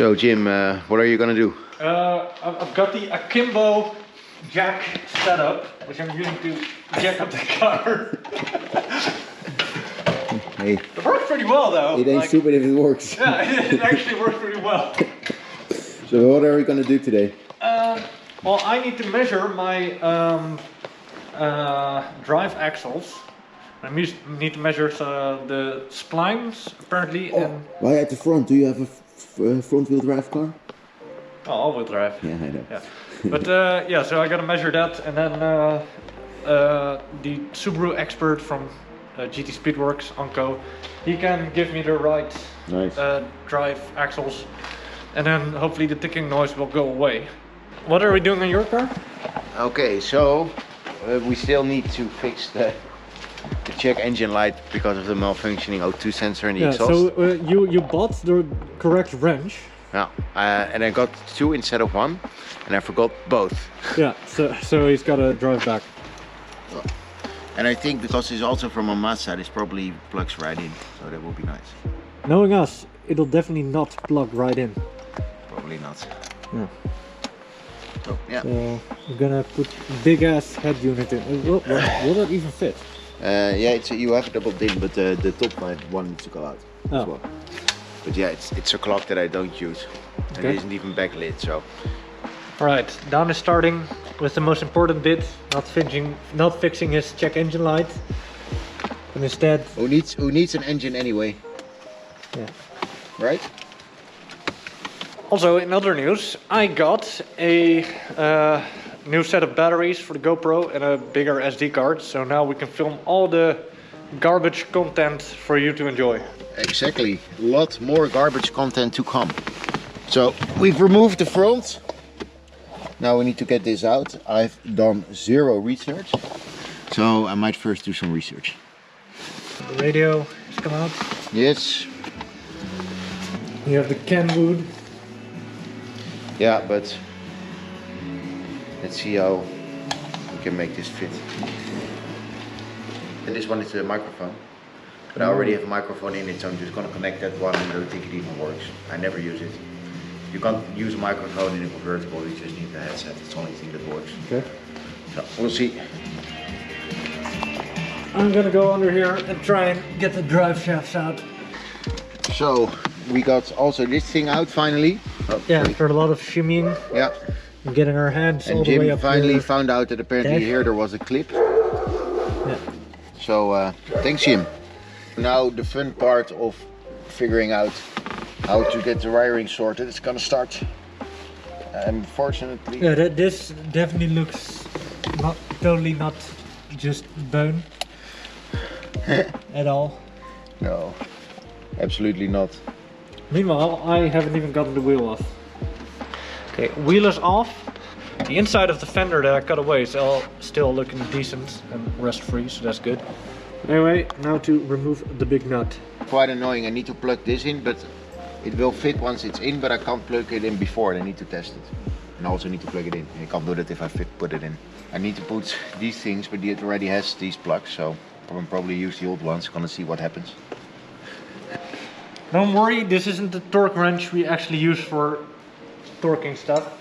So Jim, what are you gonna do? I've got the akimbo jack set up, which I'm using to jack up the car. Hey. It works pretty well though. It ain't stupid if it works. Yeah, it actually works pretty well. So what are we gonna do today? Well, I need to measure my drive axles. I need to measure the splines apparently. Oh, and why at the front? Do you have a front-wheel drive car? Oh, all-wheel drive. Yeah, I know. Yeah. But yeah, so I gotta measure that, and then the Subaru expert from GT Speedworks, Anko, he can give me the right drive axles, and then hopefully the ticking noise will go away. What are we doing on your car? Okay, so we still need to fix the check engine light because of the malfunctioning O2 sensor in the exhaust. So you bought the correct wrench. Yeah, and I got 2 instead of 1, and I forgot both. Yeah, so he's got to drive back. And I think because it's also from a Mazda, this probably plugs right in, so that will be nice. Knowing us, it'll definitely not plug right in. Probably not. Yeah. So, yeah. So I'm gonna put big ass head unit in. Will that even fit? Yeah, you have a double din, but the top one needs to go out as well. But yeah, it's a clock that I don't use, and it isn't even backlit. So. All right, Daan is starting with the most important bit, not fixing his check engine light, and instead. Who needs an engine anyway? Yeah. Right. Also, in other news, I got a new set of batteries for the GoPro and a bigger SD card, so now we can film all the garbage content for you to enjoy. Exactly, a lot more garbage content to come. So we've removed the front. Now we need to get this out. I've done 0 research, so I might first do some research. The radio has come out. Yes. You have the Kenwood. Yeah, but let's see how we can make this fit. And this one is the microphone. But I already have a microphone in it, so I'm just gonna connect that one, and I don't think it even works. I never use it. You can't use a microphone in a convertible, you just need the headset. It's the only thing that works. Okay. So we'll see. I'm gonna go under here and try and get the drive shafts out. So we got also this thing out finally. Oh, yeah, after a lot of shimmying. Yeah. And getting our hands and all the way up. And Jim finally found out that apparently here there was a clip. Yeah. So thanks Jim. Now the fun part of figuring out how to get the wiring sorted is gonna start. Unfortunately. Yeah, this definitely looks not just bone at all. No, absolutely not. Meanwhile, I haven't even gotten the wheel off. Okay, wheel is off. The inside of the fender that I cut away is all still looking decent and rust free, so that's good. Anyway, now to remove the big nut. Quite annoying, I need to plug this in, but it will fit once it's in, but I can't plug it in before, I need to test it. And I also need to plug it in. I can't do that if I put it in. I need to put these things, but it already has these plugs, so I'll probably use the old ones, gonna see what happens. Don't worry, this isn't the torque wrench we actually use for torquing stuff.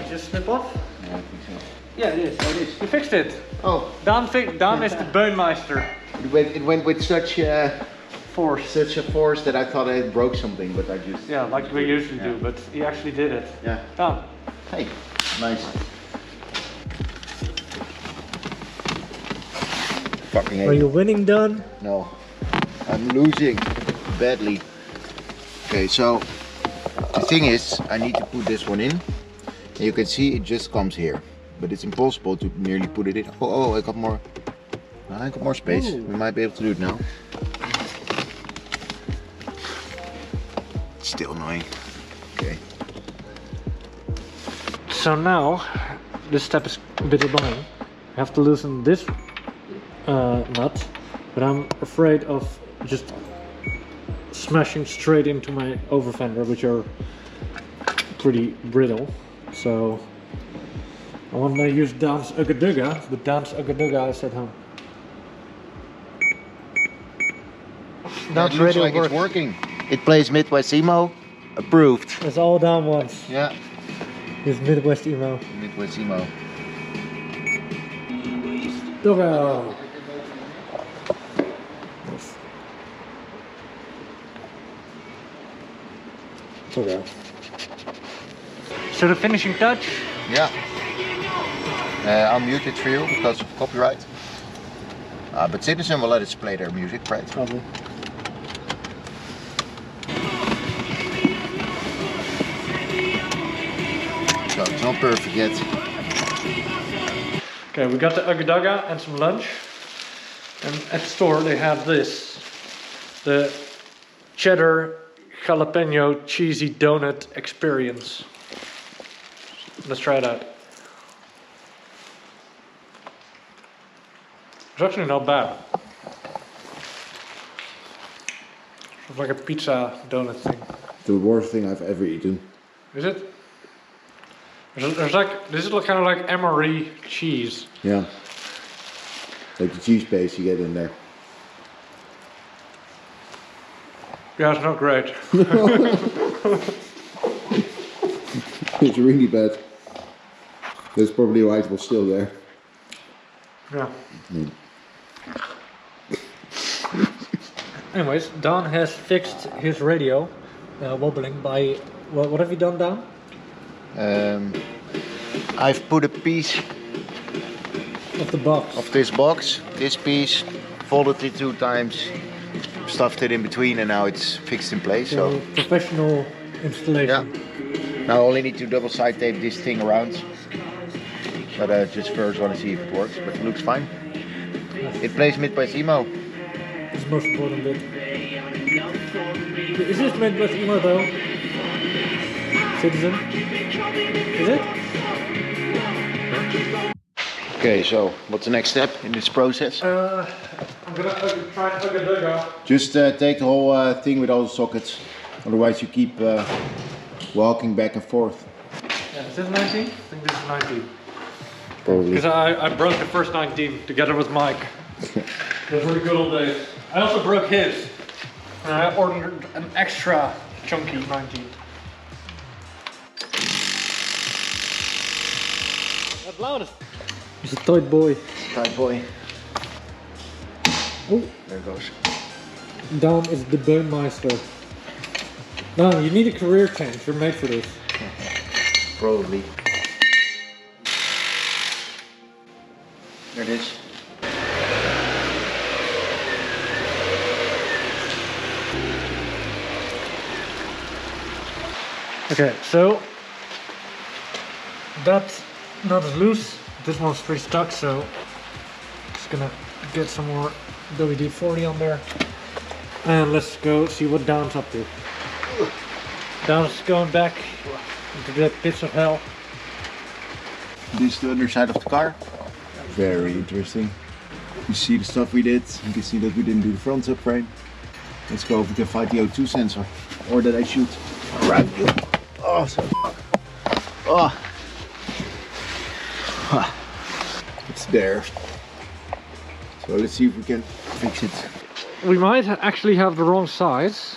Just slip off? Yeah, I think so. Yeah, it is. It is. You fixed it. Oh. Daan is the Beunmeister. It went with such force. Such a force that I thought I broke something, but I just... Yeah, like we usually do, but he actually did it. Yeah. Daan. Hey, nice. Fucking hate. Are you winning, Daan? No, I'm losing badly. Okay, so the thing is, I need to put this one in. And you can see it just comes here, but it's impossible to merely put it in. Oh, I got more space. Ooh. We might be able to do it now. It's still annoying. Okay. So now, this step is a bit annoying. I have to loosen this nut, but I'm afraid of just smashing straight into my over fender, which are pretty brittle. So I want to use Daan's Ugga, but Daan's Ugga is at home. That looks like it's working. It plays Midwest Emo. Approved. That's all Daan wants. Yeah. His Midwest Emo. Midwest Emo. Doggo! Okay. So the finishing touch? Yeah. I'll mute it for you because of copyright. But Citizen will let us play their music, right? Probably. So it's not perfect yet. Okay, we got the Ugga and some lunch. And at the store they have this. The cheddar jalapeno cheesy donut experience. Let's try it out. It's actually not bad. It's like a pizza donut thing. The worst thing I've ever eaten. Is it? There's like, this is kind of like MRE cheese. Yeah. Like the cheese paste you get in there. Yeah, it's not great. It's really bad. That's probably why it was still there. Yeah. Mm. Anyways, Daan has fixed his radio wobbling by, what have you done, Daan? I've put a piece Of the box. of this box, this piece, folded it 2 times, stuffed it in between, and now it's fixed in place. So Professional installation. yeah. Now I only need to double side tape this thing around. But I just first want to see if it works, but it looks fine. It plays Midwest Emo. It's the most important bit. Is this Midwest Emo though? Citizen? Is it? Okay, so what's the next step in this process? I'm gonna try and Ugga. Just take the whole thing with all the sockets. Otherwise you keep walking back and forth. Yeah, is this 19? I think this is 19. Probably. Because I broke the first 19 together with Mike. Those were the good old days. I also broke his. And I ordered an extra chunky 19. That's loudest. It's a tight boy. Tight boy. Oh, There it goes. Daan is the Beunmeister. Daan, you need a career change. You're made for this. Probably. There it is. Okay, so that nut is loose. This one's pretty stuck, so just gonna get some more WD-40 on there. And let's go see what Daan's up to. Daan's going back into the pits of hell. This is the underside of the car. Very interesting. You see the stuff we did. You can see that we didn't do the front subframe. Let's go if we can find the O2 sensor. Or that I shoot. Alright. Oh, so oh. It's there. So let's see if we can fix it. We might actually have the wrong size.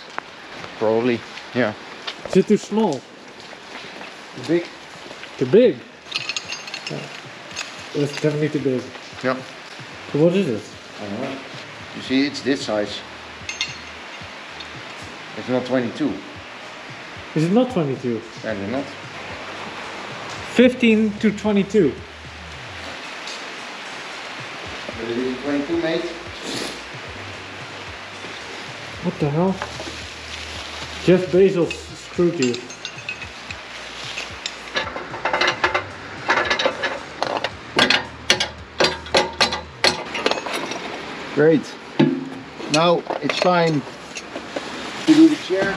Probably. Yeah. Is it too small? Too big? Too big? It's definitely too big. Yeah. So what is it? I don't know. You see, it's this size. It's not 22. Is it not 22? Apparently not. 15 to 22. But it is 22, mate. What the hell? Jeff Bezos screwed you. Great. Now it's time to do the chair.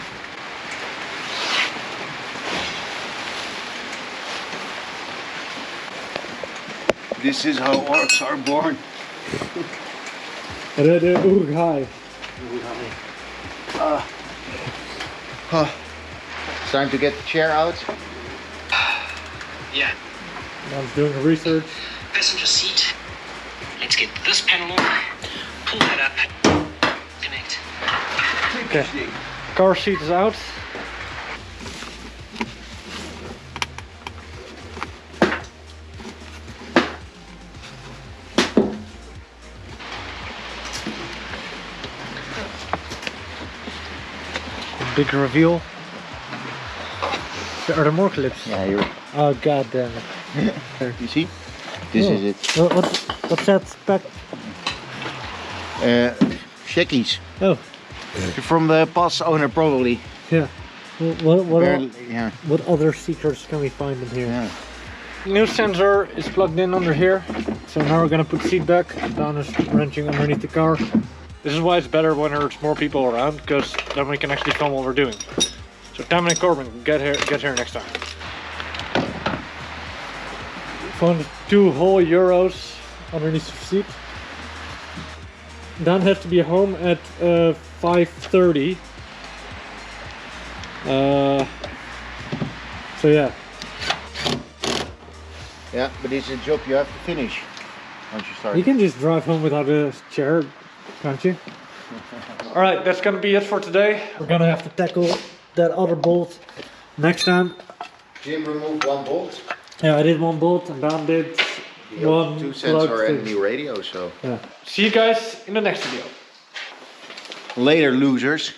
This is how orcs are born. De Uruguay. It's time to get the chair out. Yeah. Daan's doing the research. Passenger seat. Let's get this panel on. Pull that up. Connect. Okay. Car seat is out. Big reveal. Are there more clips? Yeah, here. Oh god damn it. You see? This is it. What's that spec? Checkies. Oh, From the past owner, probably. yeah. Yeah. What other secrets can we find in here? Yeah. New sensor is plugged in under here. So now we're gonna put seat back. Daan is wrenching underneath the car. This is why it's better when there's more people around, because then we can actually film what we're doing. So Daan and Corbin, get here next time. Found 2 whole euros underneath the seat. Daan has to be home at 5:30. So yeah. Yeah, but it's a job you have to finish once you start. You can just drive home without a chair, can't you? Alright, that's gonna be it for today. We're gonna have to tackle that other bolt next time. Jim removed 1 bolt. Yeah, I did 1 bolt and Daan did The 1 2 sensor plug and thing. new radio, so. Yeah. See you guys in the next video. Later, losers.